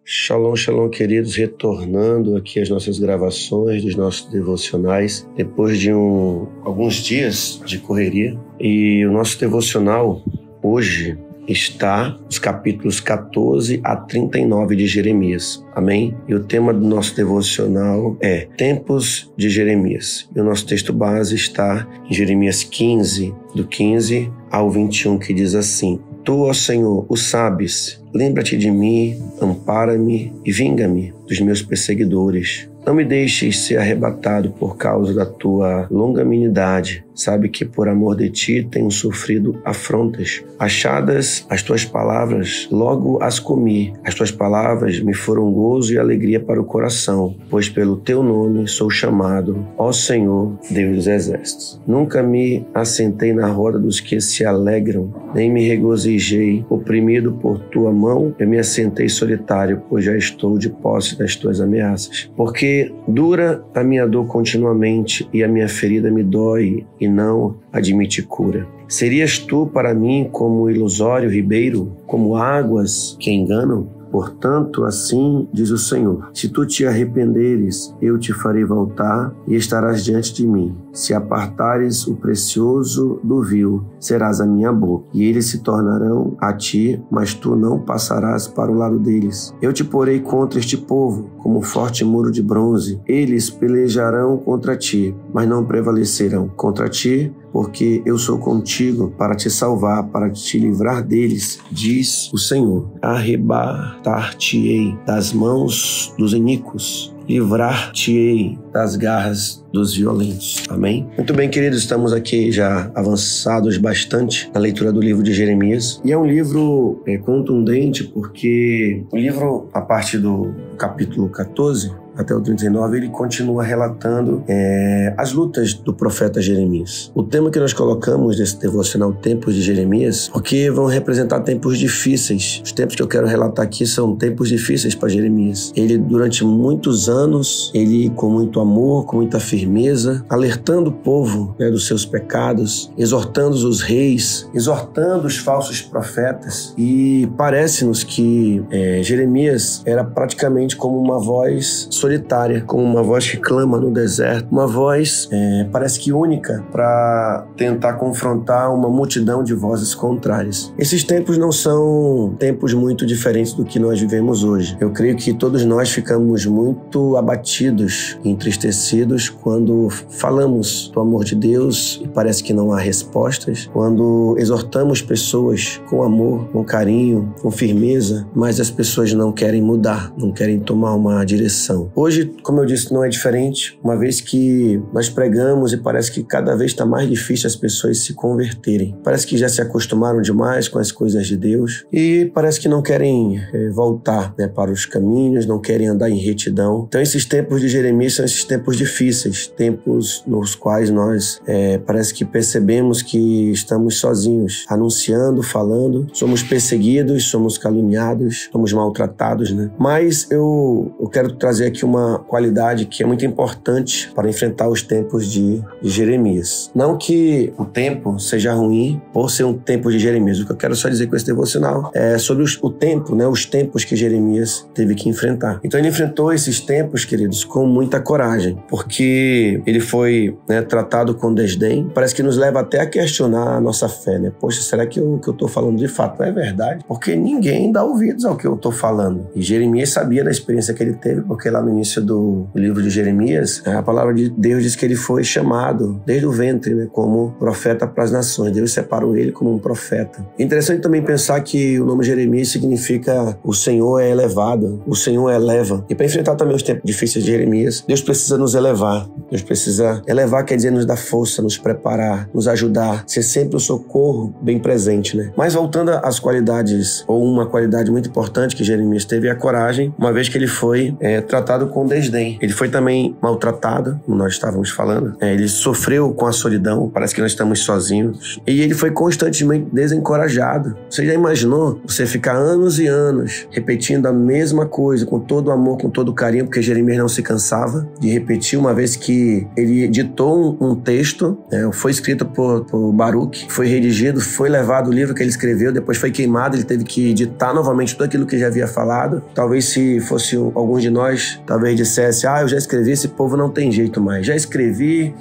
Shalom, shalom, queridos, retornando aqui às nossas gravações dos nossos devocionais, depois de alguns dias de correria. E o nosso devocional hoje está nos capítulos 14 a 39 de Jeremias. Amém? E o tema do nosso devocional é Tempos de Jeremias. E o nosso texto base está em Jeremias 15, do 15 ao 21, que diz assim: Tu, ó Senhor, o sabes, lembra-te de mim, ampara-me e vinga-me dos meus perseguidores. Não me deixes ser arrebatado por causa da tua longanimidade. Sabe que por amor de ti tenho sofrido afrontas. Achadas as tuas palavras, logo as comi. As tuas palavras me foram gozo e alegria para o coração, pois pelo teu nome sou chamado, ó Senhor, Deus dos exércitos. Nunca me assentei na roda dos que se alegram, nem me regozijei, oprimido por tua mão, eu me assentei solitário, pois já estou de posse das tuas ameaças. Porque dura a minha dor continuamente e a minha ferida me dói e não admite cura. Serias tu para mim como ilusório ribeiro, como águas que enganam? Portanto, assim diz o Senhor: se tu te arrependeres, eu te farei voltar e estarás diante de mim. Se apartares o precioso do vil, serás a minha boca, e eles se tornarão a ti, mas tu não passarás para o lado deles. Eu te porei contra este povo, como um forte muro de bronze. Eles pelejarão contra ti, mas não prevalecerão contra ti, porque eu sou contigo para te salvar, para te livrar deles, diz o Senhor. Arrebatar-te-ei das mãos dos iníquos, livrar-te-ei das garras dos violentos. Amém? Muito bem, queridos, estamos aqui já avançados bastante na leitura do livro de Jeremias. E é um livro contundente, porque o livro, a partir do capítulo 14 até o 39, ele continua relatando as lutas do profeta Jeremias. O tema que nós colocamos nesse devocional, Tempos de Jeremias, porque vão representar tempos difíceis. Os tempos que eu quero relatar aqui são tempos difíceis para Jeremias. Ele, durante muitos anos, ele com muito amor, com muita firmeza, alertando o povo dos seus pecados, exortando os reis, exortando os falsos profetas. E parece-nos que Jeremias era praticamente como uma voz solitária, como uma voz que clama no deserto, uma voz parece que única para tentar confrontar uma multidão de vozes contrárias. Esses tempos não são tempos muito diferentes do que nós vivemos hoje. Eu creio que todos nós ficamos muito abatidos, entristecidos quando falamos do amor de Deus e parece que não há respostas, quando exortamos pessoas com amor, com carinho, com firmeza, mas as pessoas não querem mudar, não querem tomar uma direção. Hoje, como eu disse, não é diferente, uma vez que nós pregamos e parece que cada vez está mais difícil as pessoas se converterem. Parece que já se acostumaram demais com as coisas de Deus e parece que não querem voltar para os caminhos, não querem andar em retidão. Então, esses tempos de Jeremias são esses tempos difíceis, tempos nos quais nós parece que percebemos que estamos sozinhos, anunciando, falando, somos perseguidos, somos caluniados, somos maltratados, Mas eu quero trazer aqui uma qualidade que é muito importante para enfrentar os tempos de Jeremias. Não que o tempo seja ruim por ser um tempo de Jeremias. O que eu quero só dizer com esse devocional é sobre o tempo, os tempos que Jeremias teve que enfrentar. Então ele enfrentou esses tempos, queridos, com muita coragem, porque ele foi tratado com desdém. Parece que nos leva até a questionar a nossa fé, Poxa, será que o que eu estou falando de fato é verdade? Porque ninguém dá ouvidos ao que eu estou falando. E Jeremias sabia da experiência que ele teve, porque lá no início do livro de Jeremias, a palavra de Deus diz que ele foi chamado desde o ventre, como profeta para as nações. Deus separou ele como um profeta. É interessante também pensar que o nome Jeremias significa o Senhor é elevado, o Senhor eleva. E para enfrentar também os tempos difíceis de Jeremias, Deus precisa nos elevar. Deus precisa elevar, quer dizer, nos dar força, nos preparar, nos ajudar, ser sempre o socorro bem presente, Mas voltando às qualidades, ou uma qualidade muito importante que Jeremias teve, é a coragem, uma vez que ele foi tratado tratado com desdém. Ele foi também maltratado, como nós estávamos falando. Ele sofreu com a solidão, parece que nós estamos sozinhos. E ele foi constantemente desencorajado. Você já imaginou você ficar anos e anos repetindo a mesma coisa, com todo o amor, com todo o carinho, porque Jeremias não se cansava de repetir, uma vez que ele ditou um texto, foi escrito por Baruque, foi redigido, foi levado o livro que ele escreveu, depois foi queimado, ele teve que ditar novamente tudo aquilo que já havia falado. Talvez se fosse alguns de nós, talvez dissesse, eu já escrevi, esse povo não tem jeito mais. Eu escrevi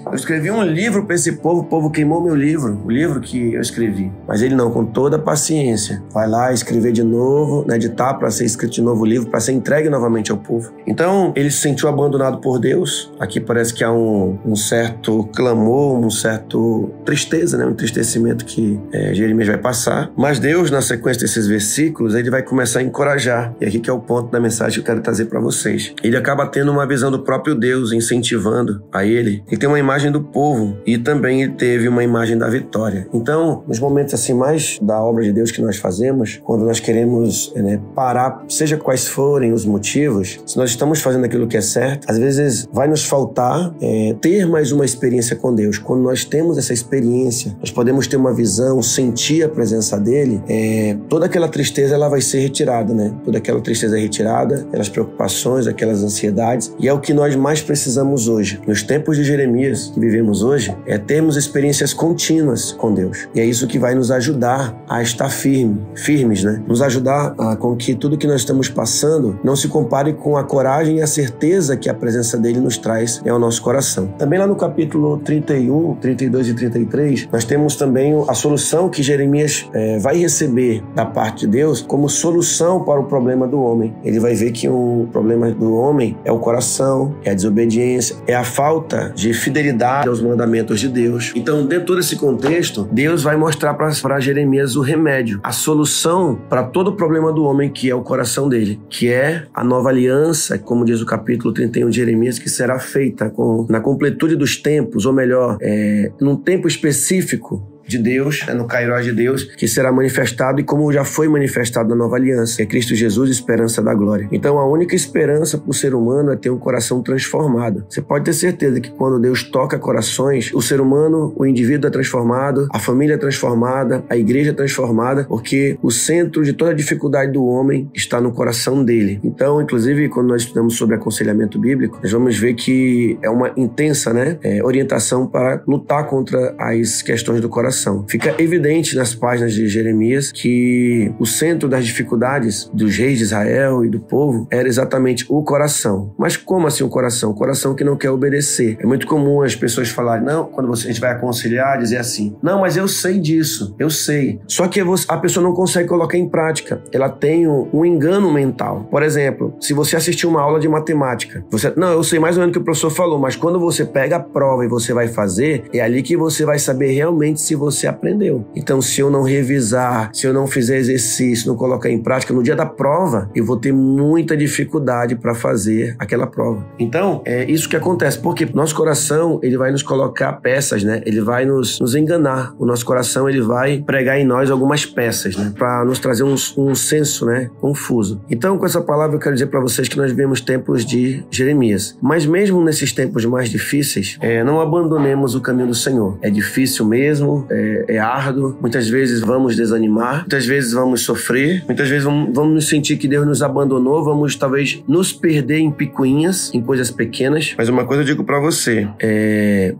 um livro para esse povo, o povo queimou meu livro, o livro que eu escrevi. Mas ele não, com toda a paciência, vai lá escrever de novo, editar para ser escrito de novo o livro, para ser entregue novamente ao povo. Então, ele se sentiu abandonado por Deus. Aqui parece que há um certo clamor, um certo tristeza, um entristecimento que Jeremias vai passar. Mas Deus, na sequência desses versículos, ele vai começar a encorajar. E aqui que é o ponto da mensagem que eu quero trazer para vocês. Ele acaba tendo uma visão do próprio Deus, incentivando a ele. Ele tem uma imagem do povo e também ele teve uma imagem da vitória. Então, nos momentos assim mais da obra de Deus que nós fazemos, quando nós queremos parar, seja quais forem os motivos, se nós estamos fazendo aquilo que é certo, às vezes vai nos faltar ter mais uma experiência com Deus. Quando nós temos essa experiência, nós podemos ter uma visão, sentir a presença dele, toda aquela tristeza ela vai ser retirada, Toda aquela tristeza é retirada, aquelas preocupações, aquelas ansiedades, e é o que nós mais precisamos hoje. Nos tempos de Jeremias que vivemos hoje, termos experiências contínuas com Deus. E é isso que vai nos ajudar a estar firmes, Nos ajudar com que tudo que nós estamos passando não se compare com a coragem e a certeza que a presença dele nos traz ao nosso coração. Também lá no capítulo 31, 32 e 33, nós temos também a solução que Jeremias vai receber da parte de Deus como solução para o problema do homem. Ele vai ver que o problema do homem é o coração, é a desobediência, é a falta de fidelidade aos mandamentos de Deus. Então, dentro desse contexto, Deus vai mostrar para Jeremias o remédio, a solução para todo o problema do homem, que é o coração dele, que é a nova aliança, como diz o capítulo 31 de Jeremias, que será feita na completude dos tempos, ou melhor, num tempo específico de Deus, no Kairos de Deus, que será manifestado e como já foi manifestado na nova aliança, que é Cristo Jesus, esperança da glória. Então a única esperança para o ser humano é ter um coração transformado. Você pode ter certeza que quando Deus toca corações, o ser humano, o indivíduo é transformado, a família é transformada, a igreja é transformada, porque o centro de toda a dificuldade do homem está no coração dele. Então, inclusive, quando nós estudamos sobre aconselhamento bíblico, nós vamos ver que é uma intensa orientação para lutar contra as questões do coração. Fica evidente nas páginas de Jeremias que o centro das dificuldades dos reis de Israel e do povo era exatamente o coração. Mas como assim o coração? O coração que não quer obedecer. É muito comum as pessoas falarem, não, quando a gente vai aconselhar, dizer assim, não, mas eu sei disso, eu sei. Só que a pessoa não consegue colocar em prática. Ela tem um engano mental. Por exemplo, se você assistir uma aula de matemática, eu sei mais ou menos o que o professor falou, mas quando você pega a prova e você vai fazer, é ali que você vai saber realmente se você aprendeu. Então, se eu não revisar, se eu não fizer exercício, não colocar em prática, no dia da prova, eu vou ter muita dificuldade para fazer aquela prova. Então, é isso que acontece, porque nosso coração, ele vai nos colocar peças, Ele vai nos enganar. O nosso coração, ele vai pregar em nós algumas peças, para nos trazer um senso, confuso. Então, com essa palavra, eu quero dizer para vocês que nós vivemos tempos de Jeremias. Mas mesmo nesses tempos mais difíceis, não abandonemos o caminho do Senhor. É difícil mesmo, é árduo, muitas vezes vamos desanimar, muitas vezes vamos sofrer, muitas vezes vamos nos sentir que Deus nos abandonou, vamos talvez nos perder em picuinhas, em coisas pequenas. Mas uma coisa eu digo pra você,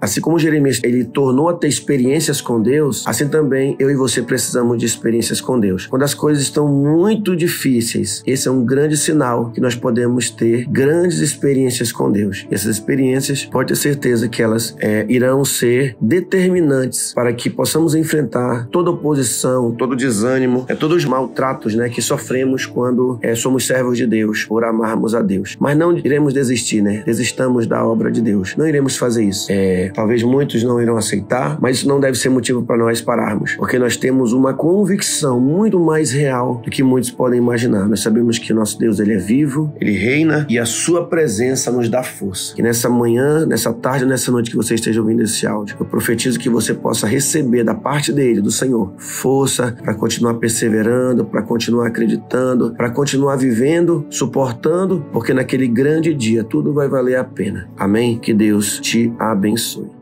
assim como Jeremias, ele tornou a ter experiências com Deus, assim também eu e você precisamos de experiências com Deus. Quando as coisas estão muito difíceis, esse é um grande sinal que nós podemos ter grandes experiências com Deus. E essas experiências, pode ter certeza que elas irão ser determinantes para que possamos enfrentar toda oposição, todo desânimo, todos os maltratos, que sofremos quando somos servos de Deus, por amarmos a Deus. Mas não iremos desistir, Desistamos da obra de Deus. Não iremos fazer isso. Talvez muitos não irão aceitar, mas isso não deve ser motivo para nós pararmos, porque nós temos uma convicção muito mais real do que muitos podem imaginar. Nós sabemos que o nosso Deus, ele é vivo, ele reina e a sua presença nos dá força. Que nessa manhã, nessa tarde, nessa noite que você esteja ouvindo esse áudio, eu profetizo que você possa receber receber da parte dele, do Senhor, força para continuar perseverando, para continuar acreditando, para continuar vivendo, suportando, porque naquele grande dia tudo vai valer a pena. Amém? Que Deus te abençoe.